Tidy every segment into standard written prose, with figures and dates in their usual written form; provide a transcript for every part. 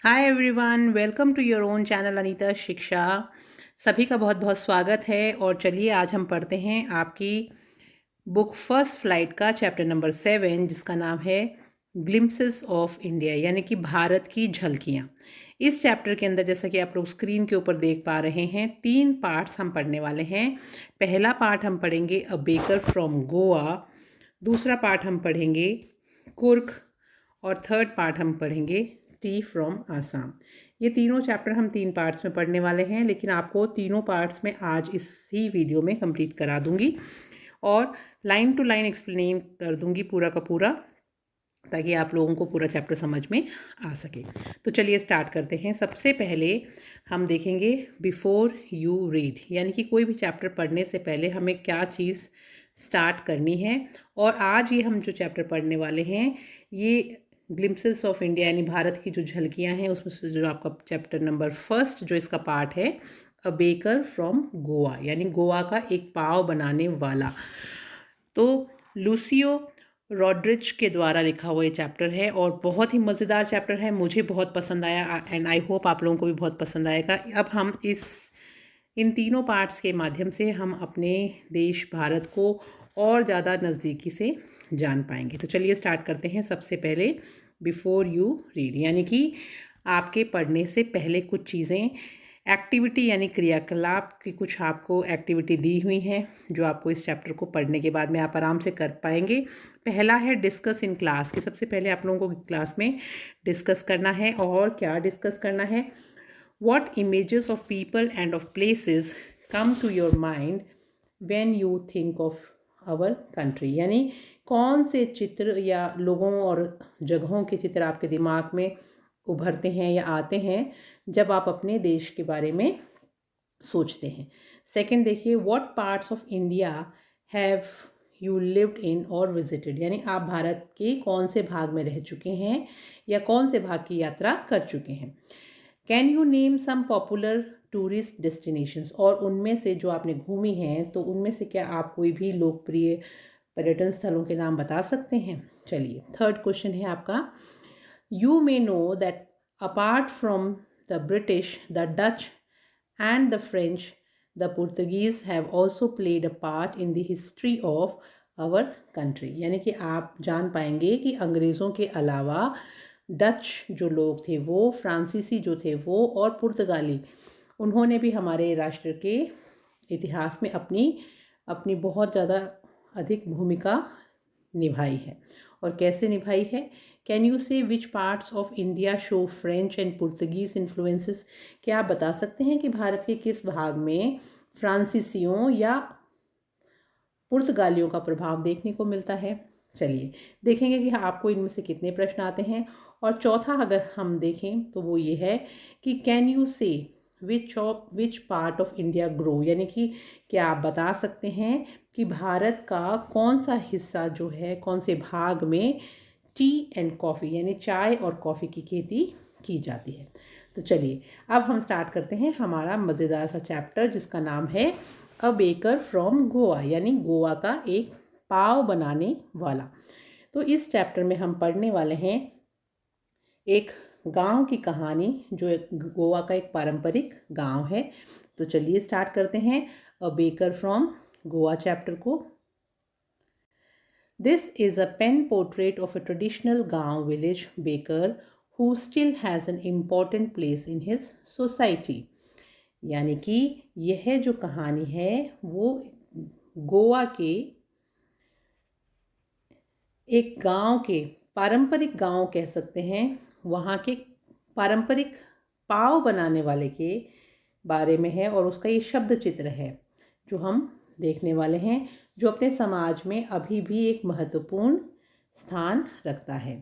Hi everyone, welcome to your own channel Anita Shiksha. सभी का बहुत बहुत स्वागत है। और चलिए आज हम पढ़ते हैं आपकी बुक फर्स्ट फ्लाइट का चैप्टर नंबर 7, जिसका नाम है ग्लिम्पसेस ऑफ इंडिया, यानी कि भारत की झलकियाँ। इस चैप्टर के अंदर, जैसा कि आप लोग स्क्रीन के ऊपर देख पा रहे हैं, 3 पार्ट्स हम पढ़ने वाले हैं। पहला पार्ट हम पढ़ेंगे अ बेकर फ्रॉम गोवा, दूसरा पार्ट हम पढ़ेंगे कुर्क, और थर्ड पार्ट हम पढ़ेंगे टी फ्रॉम आसाम। ये तीनों चैप्टर हम 3 पार्ट्स में पढ़ने वाले हैं, लेकिन आपको तीनों पार्ट्स में आज इसी वीडियो में कंप्लीट करा दूंगी और लाइन टू लाइन एक्सप्लेन कर दूंगी पूरा का पूरा, ताकि आप लोगों को पूरा चैप्टर समझ में आ सके। तो चलिए स्टार्ट करते हैं। सबसे पहले हम देखेंगे बिफोर यू रीड, यानी कि कोई भी चैप्टर पढ़ने से पहले हमें क्या चीज़ स्टार्ट करनी है। और आज ये हम जो चैप्टर पढ़ने वाले हैं, ये ग्लिम्पसेस ऑफ इंडिया यानी भारत की जो झलकियां हैं, उसमें से जो आपका चैप्टर नंबर फर्स्ट जो इसका पार्ट है, अ बेकर फ्रॉम गोवा, यानी गोवा का एक पाव बनाने वाला। तो लूसियो रॉड्रिच के द्वारा लिखा हुआ ये चैप्टर है और बहुत ही मज़ेदार चैप्टर है। मुझे बहुत पसंद आया एंड आई होप आप लोगों को भी बहुत पसंद आएगा। अब हम इन तीनों पार्ट्स के माध्यम से हम अपने देश भारत को और ज़्यादा नज़दीकी से जान पाएंगे। तो चलिए स्टार्ट करते हैं। सबसे पहले बिफोर यू रीड, यानी कि आपके पढ़ने से पहले कुछ चीज़ें, एक्टिविटी यानी क्रियाकलाप की कुछ आपको एक्टिविटी दी हुई हैं, जो आपको इस चैप्टर को पढ़ने के बाद में आप आराम से कर पाएंगे। पहला है डिस्कस इन क्लास, कि सबसे पहले आप लोगों को क्लास में डिस्कस करना है। और क्या डिस्कस करना है? What images of people and of places come to your mind when you think of our country, यानी कौन से चित्र या लोगों और जगहों के चित्र आपके दिमाग में उभरते हैं या आते हैं जब आप अपने देश के बारे में सोचते हैं। सेकंड देखिए, what parts of India have you lived in और विजिटेड, यानी आप भारत के कौन से भाग में रह चुके हैं या कौन से भाग की यात्रा कर चुके हैं। Can you name some popular tourist destinations, और उनमें से जो आपने घूमी हैं, तो उनमें से क्या आप कोई भी लोकप्रिय पर्यटन स्थलों के नाम बता सकते हैं। चलिए, थर्ड क्वेश्चन है आपका, you may know that apart from the British, the Dutch and the French, the Portuguese have also played a part in the history of our country, यानी कि आप जान पाएंगे कि अंग्रेज़ों के अलावा डच जो लोग थे वो, फ्रांसीसी जो थे वो, और पुर्तगाली, उन्होंने भी हमारे राष्ट्र के इतिहास में अपनी अपनी बहुत ज़्यादा अधिक भूमिका निभाई है। और कैसे निभाई है? कैन यू से which parts of India show French and Portuguese influences, क्या आप बता सकते हैं कि भारत के किस भाग में फ्रांसीसियों या पुर्तगालियों का प्रभाव देखने को मिलता है। चलिए देखेंगे कि आपको इनमें से कितने प्रश्न आते हैं। और चौथा अगर हम देखें तो वो ये है कि कैन यू से which part of India grow, यानी कि क्या आप बता सकते हैं कि भारत का कौन सा हिस्सा जो है, कौन से भाग में टी एंड कॉफ़ी यानी चाय और कॉफ़ी की खेती की जाती है। तो चलिए अब हम स्टार्ट करते हैं हमारा मज़ेदार सा चैप्टर, जिसका नाम है अ बेकर फ्रॉम गोवा, यानी गोवा का एक पाव बनाने वाला। तो इस चैप्टर में हम पढ़ने वाले हैं एक गांव की कहानी, जो एक गोवा का एक पारंपरिक गांव है। तो चलिए स्टार्ट करते हैं a baker from Goa chapter को। This is a pen portrait of a traditional गांव village baker who still has an important place in his society, यानी कि यह जो कहानी है वो गोवा के एक गांव के, पारंपरिक गांव कह सकते हैं, वहाँ के पारंपरिक पाव बनाने वाले के बारे में है। और उसका ये शब्द चित्र है जो हम देखने वाले हैं, जो अपने समाज में अभी भी एक महत्वपूर्ण स्थान रखता है।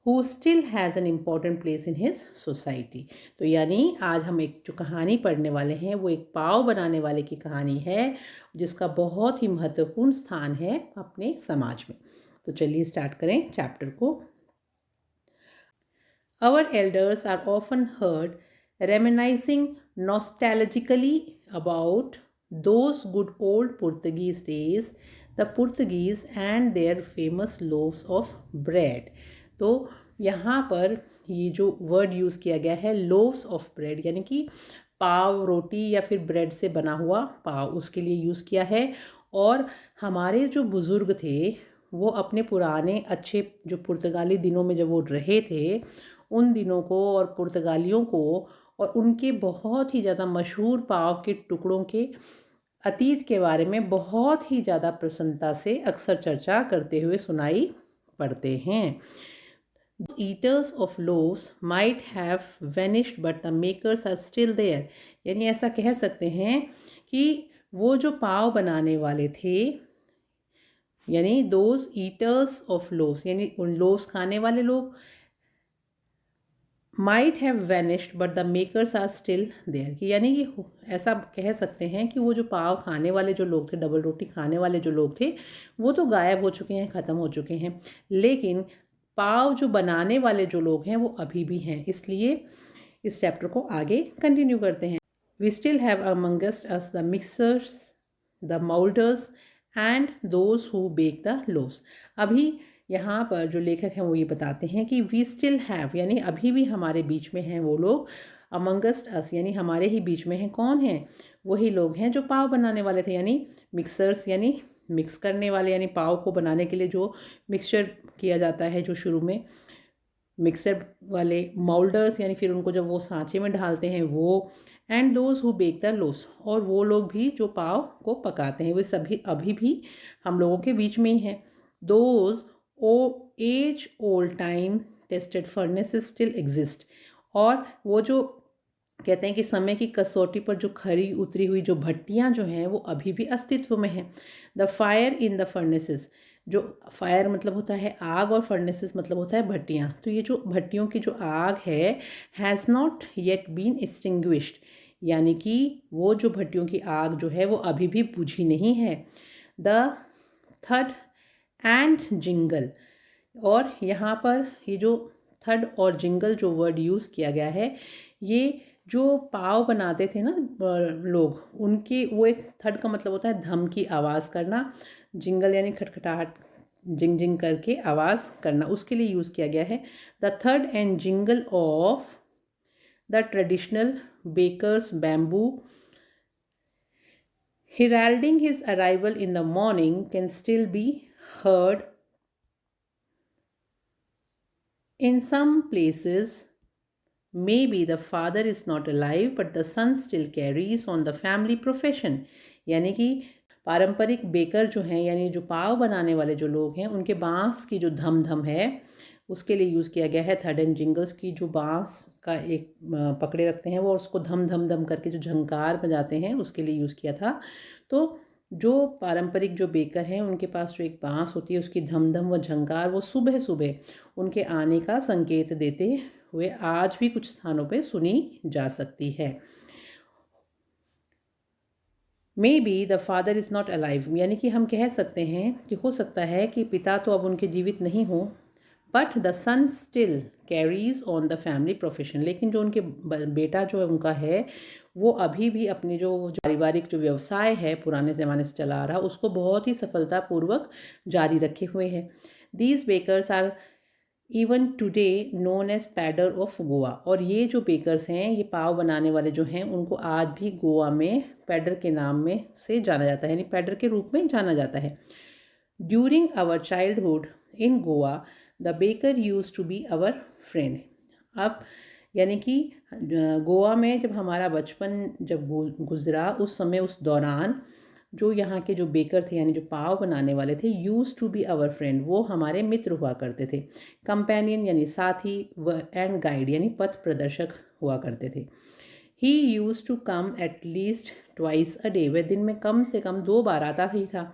Who still has an important place in his society, तो यानी आज हम एक जो कहानी पढ़ने वाले हैं वो एक पाव बनाने वाले की कहानी है, जिसका बहुत ही महत्वपूर्ण स्थान है अपने समाज में। तो चलिए स्टार्ट करें चैप्टर को। Our elders are often heard reminiscing nostalgically about those good old Portuguese days, the Portuguese and their famous loaves of bread। तो यहाँ पर ये जो वर्ड यूज़ किया गया है लोव्स ऑफ ब्रेड, यानी कि पाव, रोटी या फिर ब्रेड से बना हुआ पाव, उसके लिए यूज़ किया है। और हमारे जो बुज़ुर्ग थे वो अपने पुराने अच्छे जो पुर्तगाली दिनों में जब वो रहे थे, उन दिनों को और पुर्तगालियों को और उनके बहुत ही ज़्यादा मशहूर पाव के टुकड़ों के अतीत के बारे में बहुत ही ज़्यादा प्रसन्नता से अक्सर चर्चा करते हुए सुनाई पड़ते हैं। Eaters of loaves might have vanished but the makers are still there, यानी ऐसा कह सकते हैं कि वो जो पाव बनाने वाले थे, यानी those eaters of loaves, यानी उन loaves खाने वाले लोग might have vanished but the makers are still there, कि यानी कि ऐसा कह सकते हैं कि वो जो पाव खाने वाले जो लोग थे, डबल रोटी खाने वाले जो लोग थे, वो तो गायब हो चुके हैं, ख़त्म हो चुके हैं, लेकिन पाव जो बनाने वाले जो लोग हैं वो अभी भी हैं। इसलिए इस चैप्टर को आगे कंटिन्यू करते हैं। We still have amongst us the mixers, the moulders and those who bake the loaves. अभी यहाँ पर जो लेखक हैं वो ये बताते हैं कि वी स्टिल हैव, यानी अभी भी हमारे बीच में हैं वो लोग, अमंगस्ट अस यानी हमारे ही बीच में हैं। कौन हैं? वही लोग हैं जो पाव बनाने वाले थे, यानी मिक्सर्स, यानी मिक्स करने वाले, यानी पाव को बनाने के लिए जो मिक्सचर किया जाता है, जो शुरू में मिक्सर वाले, मोल्डर्स यानी फिर उनको जब वो सांचे में ढालते हैं वो, and those who bake the loaves, और वो लोग भी जो पाव को पकाते हैं, वे सभी अभी भी हम लोगों के बीच में ही हैं। दोज ओ age old time tested furnaces still exist, और वो जो कहते हैं कि समय की कसौटी पर जो खरी उतरी हुई जो भट्टियाँ जो हैं वो अभी भी अस्तित्व में हैं। The fire in the furnaces, जो फायर मतलब होता है आग और फर्नेसेस मतलब होता है भट्टियाँ, तो ये जो भट्टियों की जो आग है, has not yet been extinguished, यानी कि वो जो भट्टियों की आग जो है वो अभी भी बुझी नहीं है। द थर्ड एंड जिंगल, और यहाँ पर ये जो थर्ड और जिंगल जो वर्ड यूज़ किया गया है, ये जो पाव बनाते थे ना लोग, उनकी वो एक थर्ड का मतलब होता है धम की आवाज़ करना, जिंगल यानी खटखटाहट, जिंग जिंग करके आवाज़ करना, उसके लिए यूज़ किया गया है। The third and jingle of the traditional bakers bamboo heralding his arrival in the morning can still be heard in some places. Maybe the father is not alive but the son still carries on the family profession, यानी कि पारंपरिक baker जो हैं, यानी जो पाव बनाने वाले जो लोग हैं, उनके बांस की जो धम धम है उसके लिए यूज़ किया गया है। थर्ड एंड जिंगल्स की जो बांस का एक पकड़े रखते हैं वो, और उसको धम धम धम करके जो झंकार बजाते हैं उसके लिए यूज़ किया था। तो जो पारंपरिक जो बेकर हैं उनके पास जो एक बांस होती है उसकी धम धम व झंकार, वो सुबह सुबह उनके आने का संकेत देते हुए आज भी कुछ स्थानों पे सुनी जा सकती है। May be the father is not alive, यानी कि हम कह सकते हैं कि हो सकता है कि पिता तो अब उनके जीवित नहीं हो, but the son still carries on the family profession, लेकिन जो उनके बेटा जो है उनका है वो अभी भी अपने जो पारिवारिक जो व्यवसाय है पुराने ज़माने से चला आ रहा उसको बहुत ही सफलतापूर्वक जारी रखे हुए हैं। These bakers are even today known as pader of Goa, और ये जो बेकर्स हैं, ये पाव बनाने वाले जो हैं, उनको आज भी गोवा में पैडर के नाम में से जाना जाता है, यानी पैडर के रूप में जाना जाता है। During our childhood in Goa the baker used to be our friend. अब यानी कि गोवा में जब हमारा बचपन जब गुजरा, उस समय उस दौरान जो यहाँ के जो बेकर थे, यानी जो पाव बनाने वाले थे, used to be our friend, वो हमारे मित्र हुआ करते थे। कंपेनियन यानी साथी, व एंड गाइड यानी पथ प्रदर्शक हुआ करते थे। He use to come at least twice a day, वह दिन में कम से कम 2 बार आता ही था।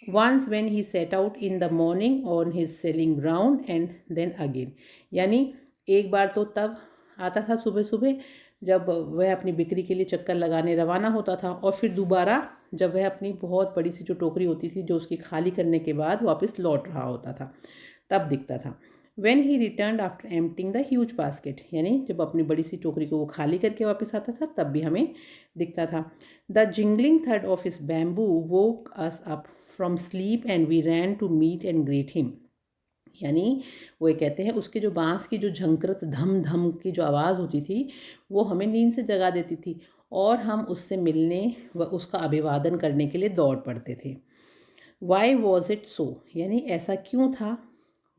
Once when he set out in the morning on his selling ground and then again, यानी एक बार तो तब आता था सुबह सुबह जब वह अपनी बिक्री के लिए चक्कर लगाने रवाना होता था, और फिर दोबारा जब वह अपनी बहुत बड़ी सी जो टोकरी होती थी जो उसकी खाली करने के बाद वापस लौट रहा होता था, तब दिखता था। When he return after emptying the huge basket, यानी जब अपनी बड़ी सी टोकरी को वो खाली करके वापस आता था तब भी हमें दिखता था। The jingling third of his bamboo woke us up from sleep and we ran to meet and greet him, यानी वो ये कहते हैं उसके जो बाँस की जो झंकृत धम धम की जो आवाज़ होती थी वो हमें नींद से जगा देती थी और हम उससे मिलने व उसका अभिवादन करने के लिए दौड़ पड़ते थे। वाई वॉज इट सो, यानी ऐसा क्यों था।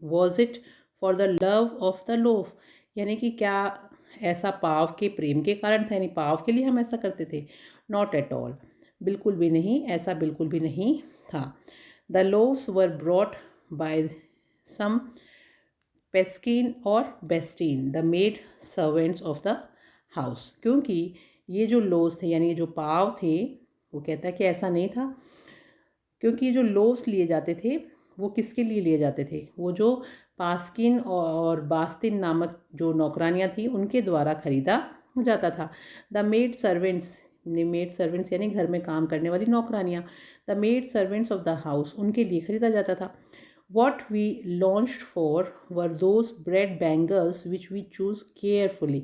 Was it for the love of the loaf, यानी कि क्या ऐसा पाव के प्रेम के कारण था, यानी पाव के लिए हम ऐसा करते थे। नॉट एट ऑल, बिल्कुल भी नहीं, ऐसा बिल्कुल भी नहीं था। The loaves were brought by some पेस्किन और बेस्टीन the maid servants of the house, क्योंकि ये जो लोव्स थे यानी ये जो पाव थे, वो कहता है कि ऐसा नहीं था, क्योंकि ये जो लोव्स लिए जाते थे वो किसके लिए लिए जाते थे, वो जो पास्किन और बास्तिन नामक जो नौकरानियाँ थी उनके द्वारा खरीदा जाता था। द मेड सर्वेंट्स यानी घर में काम करने वाली नौकरानियाँ, the maid servants of the house उनके लिए खरीदा जाता था। What we launched for were those bread bangles which we choose carefully,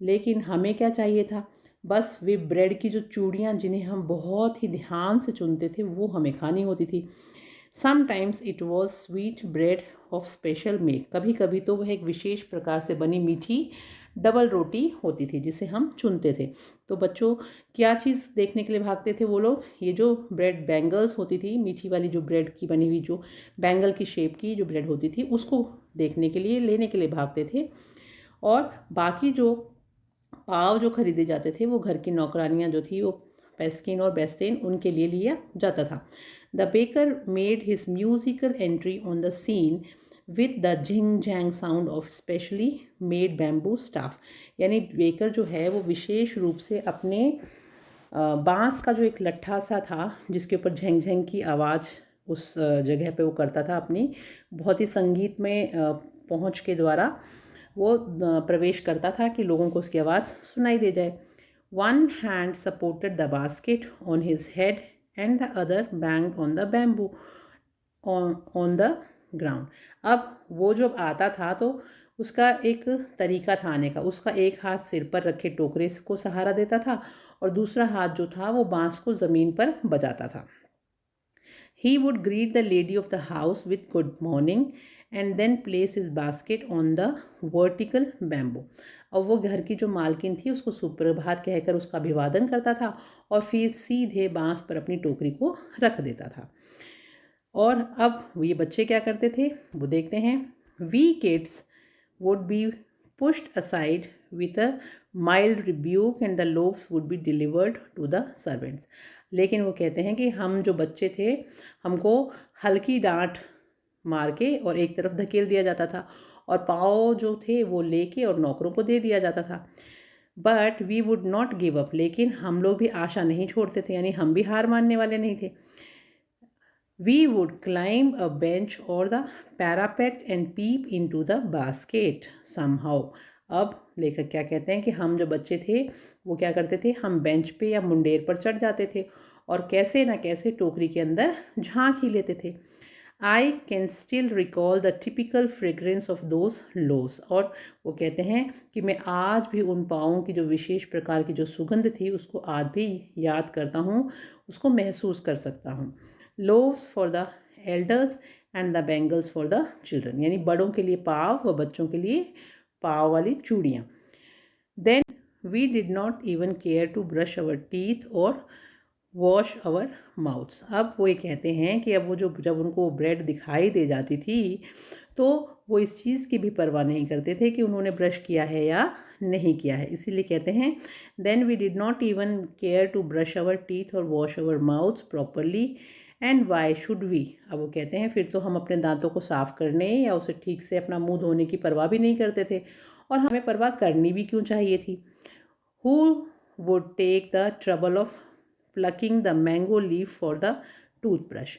लेकिन हमें क्या चाहिए था, बस वे ब्रेड की जो चूड़ियाँ जिन्हें हम बहुत ही ध्यान से चुनते थे वो हमें खानी होती थी। Sometimes it was sweet bread of special make, कभी कभी तो वह एक विशेष प्रकार से बनी मीठी डबल रोटी होती थी जिसे हम चुनते थे। तो बच्चों क्या चीज़ देखने के लिए भागते थे वो लोग, ये जो ब्रेड बैंगल्स होती थी, मीठी वाली जो ब्रेड की बनी हुई जो बैंगल की शेप की जो ब्रेड होती थी उसको देखने के लिए लेने के लिए भागते थे। और बाकी जो पाव जो खरीदे जाते थे वो घर की नौकरानियाँ जो थी वो पेस्किन और बेस्टेन उनके लिए लिया जाता था। The baker made his musical entry on the scene with the jhing jhang sound of specially made bamboo staff, यानी बेकर जो है वो विशेष रूप से अपने बांस का जो एक लट्ठा सा था जिसके ऊपर झेंग झेंग की आवाज़ उस जगह पे वो करता था अपनी बहुत ही संगीत में पहुँच के द्वारा वो प्रवेश करता था कि लोगों को उसकी आवाज़ सुनाई दे जाए। One hand supported the basket on his head and the other banged on the bamboo on the ground. अब वो जब आता था तो उसका एक तरीका था आने का, उसका एक हाथ सिर पर रखे टोकरे को सहारा देता था और दूसरा हाथ जो था वो बांस को ज़मीन पर बजाता था। He would greet the lady of the house with good morning and then place his basket on the vertical bamboo. और वो घर की जो मालकिन थी उसको सुप्रभात कहकर उसका अभिवादन करता था और फिर सीधे बांस पर अपनी टोकरी को रख देता था। और अब ये बच्चे क्या करते थे वो देखते हैं। We kids would be pushed aside with a mild rebuke and the loaves would be delivered to the servants, लेकिन वो कहते हैं कि हम जो बच्चे थे हमको हल्की डांट मार के और एक तरफ धकेल दिया जाता था और पाव जो थे वो लेके और नौकरों को दे दिया जाता था। But we would not give up, लेकिन हम लोग भी आशा नहीं छोड़ते थे, यानी हम भी हार मानने वाले नहीं थे। We would climb a bench or the parapet and peep into the basket somehow. अब लेखक क्या कहते हैं कि हम जो बच्चे थे वो क्या करते थे, हम बेंच पे या मुंडेर पर चढ़ जाते थे और कैसे ना कैसे टोकरी के अंदर झांक ही लेते थे। I can still recall the typical fragrance of those loaves, और वो कहते हैं कि मैं आज भी उन पाँवों की जो विशेष प्रकार की जो सुगंध थी उसको आज भी याद करता हूँ, उसको महसूस कर सकता हूँ। Loaves for the elders and the bangles for the children, यानी बड़ों के लिए पाव व बच्चों के लिए पाव वाली चूड़ियाँ। Then we did not even care to brush our teeth और वॉश अवर माउथ्स। अब वो ये कहते हैं कि अब वो जो जब उनको ब्रेड दिखाई दे जाती थी तो वो इस चीज़ की भी परवाह नहीं करते थे कि उन्होंने ब्रश किया है या नहीं किया है, इसीलिए कहते हैं then we did not even care to brush our teeth और wash our mouths properly and why should we. अब वो कहते हैं फिर तो हम अपने दांतों को साफ़ करने या उसे ठीक से अपना मुंह धोने की परवाह भी नहीं करते थे, और हमें परवाह करनी भी क्यों चाहिए थी। Who would take the trouble of plucking the mango leaf for the toothbrush.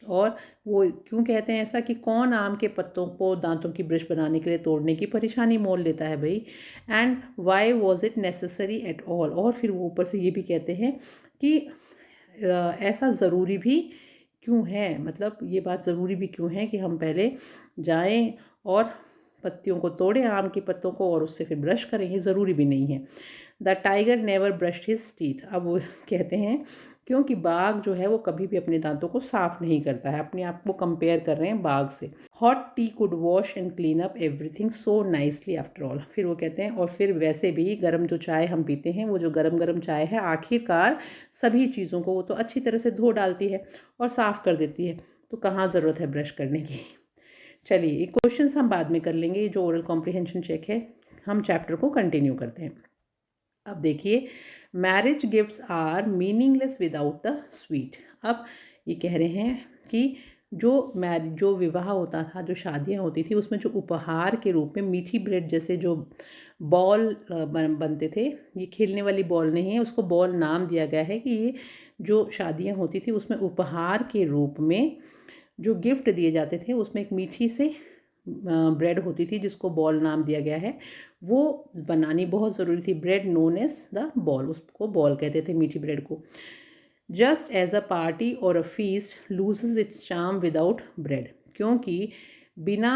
और वो क्यों कहते हैं ऐसा कि कौन आम के पत्तों को दांतों की ब्रश बनाने के लिए तोड़ने की परेशानी मोल लेता है भाई। And why was it necessary at all, और फिर वो ऊपर से ये भी कहते हैं कि ऐसा ज़रूरी भी क्यों है, मतलब ये बात ज़रूरी भी क्यों है कि हम पहले जाएं और पत्तियों को तोड़ें आम के पत्तों को और उससे फिर ब्रश करें, ये ज़रूरी भी नहीं है। The tiger never brushed his teeth. अब वो कहते हैं क्योंकि बाघ जो है वो कभी भी अपने दांतों को साफ नहीं करता है। अपने आप को कंपेयर कर रहे हैं बाघ से। Hot T could wash and clean up everything so nicely after all. फिर वो कहते हैं और फिर वैसे भी गर्म जो चाय हम पीते हैं, वो जो गरम गरम चाय है आखिरकार सभी चीज़ों को वो तो अच्छी तरह से धो डालती है और साफ़ कर देती है, तो कहाँ ज़रूरत है ब्रश करने की। चलिए ये क्वेश्चंस हम बाद में कर लेंगे, ये जो ओरल कॉम्प्रिहेंशन चेक है। हम चैप्टर को कंटिन्यू करते हैं। अब देखिए, marriage gifts are meaningless without the sweet. अब ये कह रहे हैं कि जो विवाह होता था, जो शादियाँ होती थी, उसमें जो उपहार के रूप में मीठी ब्रेड जैसे जो बॉल बनते थे, ये खेलने वाली बॉल नहीं है, उसको बॉल नाम दिया गया है कि ये जो शादियाँ होती थी उसमें उपहार के रूप में जो गिफ्ट दिए जाते थे उसमें एक मीठी से ब्रेड होती थी जिसको बॉल नाम दिया गया है, वो बनानी बहुत ज़रूरी थी। Bread known as the bol, उसको बॉल कहते थे मीठी ब्रेड को। जस्ट एज अ पार्टी और अ feast loses it's charm without bread, क्योंकि बिना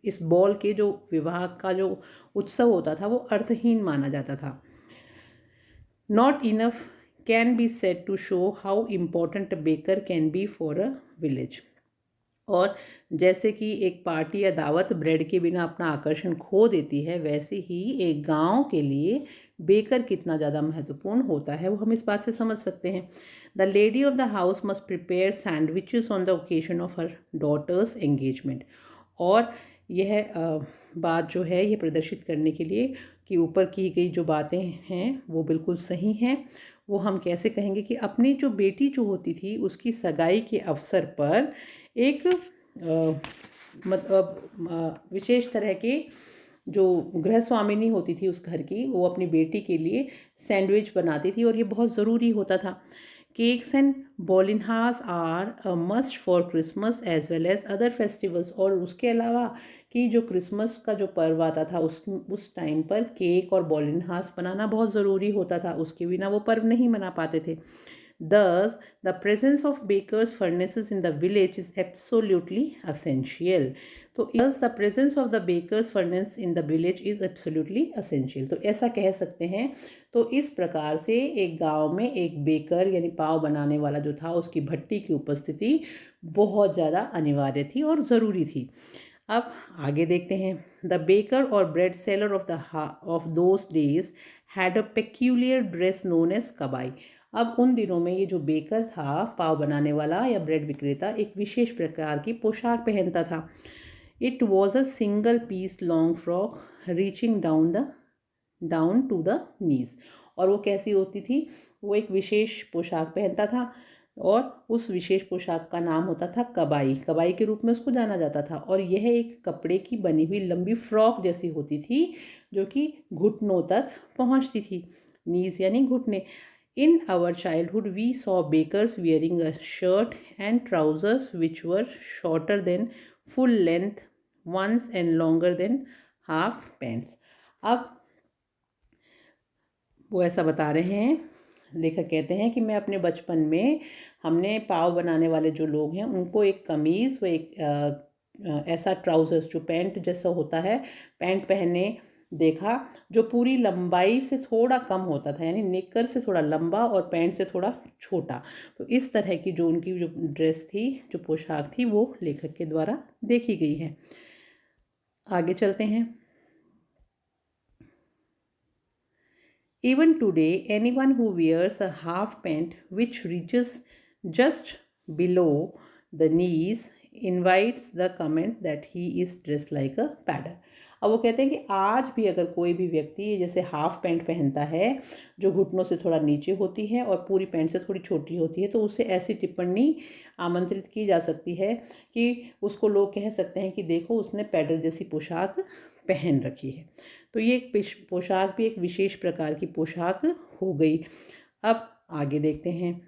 इस बॉल के जो विवाह का जो उत्सव होता था वो अर्थहीन माना जाता था। Not enough can be said to show how important baker can be for a village. और जैसे कि एक पार्टी या दावत ब्रेड के बिना अपना आकर्षण खो देती है, वैसे ही एक गांव के लिए बेकर कितना ज़्यादा महत्वपूर्ण होता है वो हम इस बात से समझ सकते हैं। The lady of the house must prepare sandwiches on the occasion of her daughter's engagement. और यह बात जो है ये प्रदर्शित करने के लिए कि ऊपर की गई जो बातें हैं वो बिल्कुल सही हैं। वो हम कैसे कहेंगे कि अपनी जो बेटी जो होती थी उसकी सगाई के अवसर पर एक मतलब विशेष तरह के जो गृह स्वामिनी होती थी उस घर की, वो अपनी बेटी के लिए सैंडविच बनाती थी और ये बहुत ज़रूरी होता था। Cakes and bolinhas are a must for Christmas as well as other festivals. और उसके अलावा कि जो क्रिसमस का जो पर्व आता था उस टाइम पर केक और बॉलिनहास बनाना बहुत ज़रूरी होता था, उसके बिना वो पर्व नहीं मना पाते थे। Thus, the presence of bakers' furnaces in the village is absolutely essential. तो thus the presence of the bakers' furnace in the village is absolutely essential. तो ऐसा कह सकते हैं। तो इस प्रकार से एक गांव में एक बेकर यानी पाव बनाने वाला जो था उसकी भट्टी की उपस्थिति बहुत ज़्यादा अनिवार्य थी और ज़रूरी थी। अब आगे देखते हैं। The baker or bread seller of those days had a peculiar dress known as kabai. अब उन दिनों में ये जो बेकर था, पाव बनाने वाला या ब्रेड विक्रेता, एक विशेष प्रकार की पोशाक पहनता था। It was a single piece long frock reaching down to the knees. और वो कैसी होती थी? वो एक विशेष पोशाक पहनता था और उस विशेष पोशाक का नाम होता था कबाई। कबाई के रूप में उसको जाना जाता था और यह एक कपड़े की बनी हुई लंबी फ्रॉक जैसी होती थी जो कि घुटनों तक पहुंचती थी। नीज यानी घुटने। In our childhood, we saw bakers wearing a shirt and trousers which were shorter than full length ones and longer than half pants. अब वो ऐसा बता रहे हैं, लेखक कहते हैं कि मैं अपने बचपन में हमने पाव बनाने वाले जो लोग हैं उनको एक कमीज़ व एक ऐसा ट्राउज़र्स जो पैंट जैसा होता है, पैंट पहने देखा जो पूरी लंबाई से थोड़ा कम होता था, यानी नेकर से थोड़ा लंबा और पैंट से थोड़ा छोटा। तो इस तरह की जो उनकी जो ड्रेस थी, जो पोशाक थी, वो लेखक के द्वारा देखी गई है। आगे चलते हैं। Even today, anyone who wears a half pant which reaches just below the knees invites the comment that he is dressed like a padder. अब वो कहते हैं कि आज भी अगर कोई भी व्यक्ति जैसे हाफ पैंट पहनता है जो घुटनों से थोड़ा नीचे होती है और पूरी पैंट से थोड़ी छोटी होती है, तो उसे ऐसी टिप्पणी आमंत्रित की जा सकती है कि उसको लोग कह सकते हैं कि देखो उसने पैडर जैसी पोशाक पहन रखी है। तो ये एक पोशाक भी एक विशेष प्रकार की पोशाक हो गई। अब आगे देखते हैं।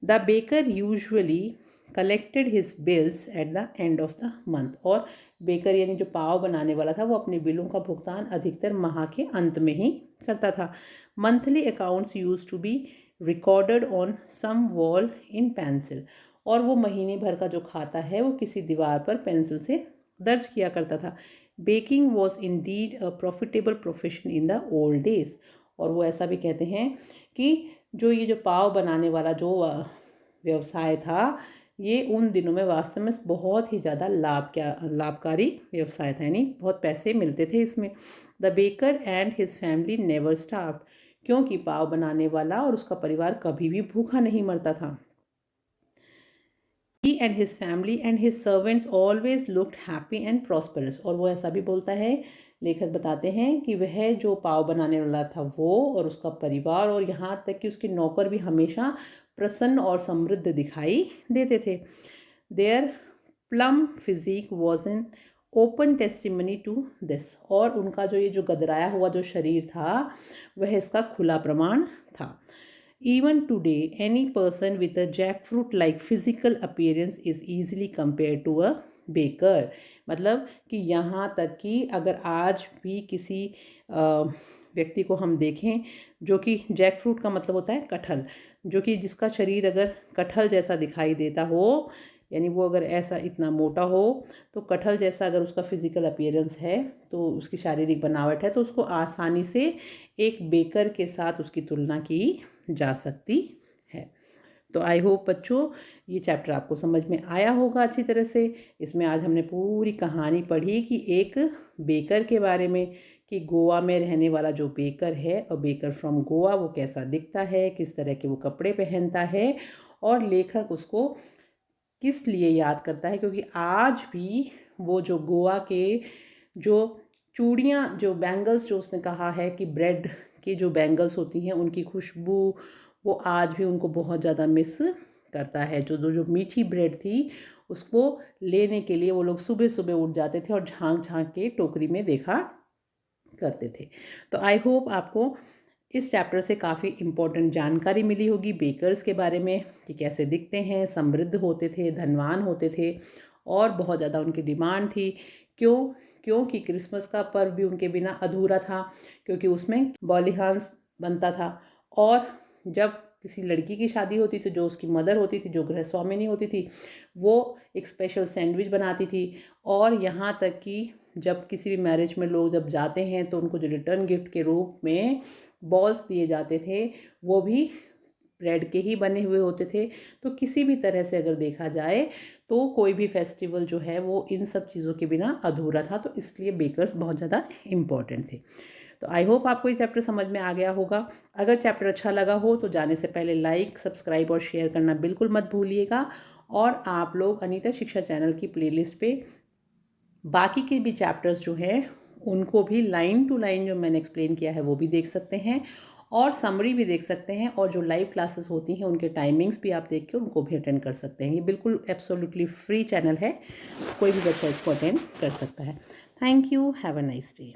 The baker usually collected his bills at the end of the month. और बेकर यानी जो पाव बनाने वाला था वो अपने बिलों का भुगतान अधिकतर माह के अंत में ही करता था। Monthly accounts used to be recorded on some wall in pencil. और वो महीने भर का जो खाता है वो किसी दीवार पर पेंसिल से दर्ज किया करता था। Baking was indeed a profitable profession in the old days. और वो ऐसा भी कहते हैं कि जो ये जो पाव बनाने वाला जो व्यवसाय था, ये उन दिनों में वास्तव में बहुत ही ज़्यादा लाभकारी व्यवसाय था, यानी बहुत पैसे मिलते थे इसमें। The baker and his family never starved, क्योंकि पाव बनाने वाला और उसका परिवार कभी भी भूखा नहीं मरता था। He and his family and his servants always looked happy and prosperous। और वो ऐसा भी बोलता है, लेखक बताते हैं कि वह जो पाव बनाने वाला था वो और उसका परिवार और यहाँ तक कि उसके नौकर भी हमेशा प्रसन्न और समृद्ध दिखाई देते थे। Their plump physique was an open testimony to this। और उनका जो ये जो गदराया हुआ जो शरीर था वह इसका खुला प्रमाण था। Even today, any person with a jackfruit like physical appearance is easily compared to a baker। मतलब कि यहाँ तक कि अगर आज भी किसी व्यक्ति को हम देखें जो कि जैकफ्रूट का मतलब होता है कटहल, जो कि जिसका शरीर अगर कटहल जैसा दिखाई देता हो, यानी वो अगर ऐसा इतना मोटा हो तो कटहल जैसा अगर उसका फिज़िकल अपीयरेंस है तो उसकी शारीरिक बनावट है, तो उसको आसानी से एक बेकर के साथ उसकी तुलना की जा सकती है। तो आई होप बच्चों ये चैप्टर आपको समझ में आया होगा अच्छी तरह से। इसमें आज हमने पूरी कहानी पढ़ी कि एक बेकर के बारे में, कि गोवा में रहने वाला जो बेकर है और बेकर फ्रॉम गोवा वो कैसा दिखता है, किस तरह के वो कपड़े पहनता है और लेखक उसको किस लिए याद करता है, क्योंकि आज भी वो जो गोवा के जो चूड़ियाँ जो बैंगल्स जो उसने कहा है कि ब्रेड की जो बैंगल्स होती हैं उनकी खुशबू वो आज भी उनको बहुत ज़्यादा मिस करता है। जो जो मीठी ब्रेड थी उसको लेने के लिए वो लोग सुबह सुबह उठ जाते थे और झांक झांक के टोकरी में देखा करते थे। तो आई होप आपको इस चैप्टर से काफ़ी इम्पोर्टेंट जानकारी मिली होगी बेकर्स के बारे में, कि कैसे दिखते हैं, समृद्ध होते थे, धनवान होते थे और बहुत ज़्यादा उनकी डिमांड थी। क्योंकि क्रिसमस का पर्व भी उनके बिना अधूरा था, क्योंकि उसमें बॉलीहांस बनता था और जब किसी लड़की की शादी होती थी, जो उसकी मदर होती थी, जो गृहस्वामिनी होती थी, वो एक स्पेशल सैंडविच बनाती थी। और यहाँ तक कि जब किसी भी मैरिज में लोग जब जाते हैं तो उनको जो रिटर्न गिफ्ट के रूप में बॉल्स दिए जाते थे वो भी ब्रेड के ही बने हुए होते थे। तो किसी भी तरह से अगर देखा जाए तो कोई भी फेस्टिवल जो है वो इन सब चीज़ों के बिना अधूरा था, तो इसलिए बेकर्स बहुत ज़्यादा इम्पॉर्टेंट थे। तो आई होप आपको ये चैप्टर समझ में आ गया होगा। अगर चैप्टर अच्छा लगा हो तो जाने से पहले लाइक, सब्सक्राइब और शेयर करना बिल्कुल मत भूलिएगा। और आप लोग अनीता शिक्षा चैनल की प्लेलिस्ट पे बाकी के भी चैप्टर्स जो है उनको भी लाइन टू लाइन जो मैंने एक्सप्लेन किया है वो भी देख सकते हैं और समरी भी देख सकते हैं, और जो लाइव क्लासेस होती हैं उनके टाइमिंग्स भी आप देख के उनको भी अटेंड कर सकते हैं। ये बिल्कुल एब्सोल्युटली फ्री चैनल है, कोई भी बच्चा इसको अटेंड कर सकता है। Thank you, have a nice day.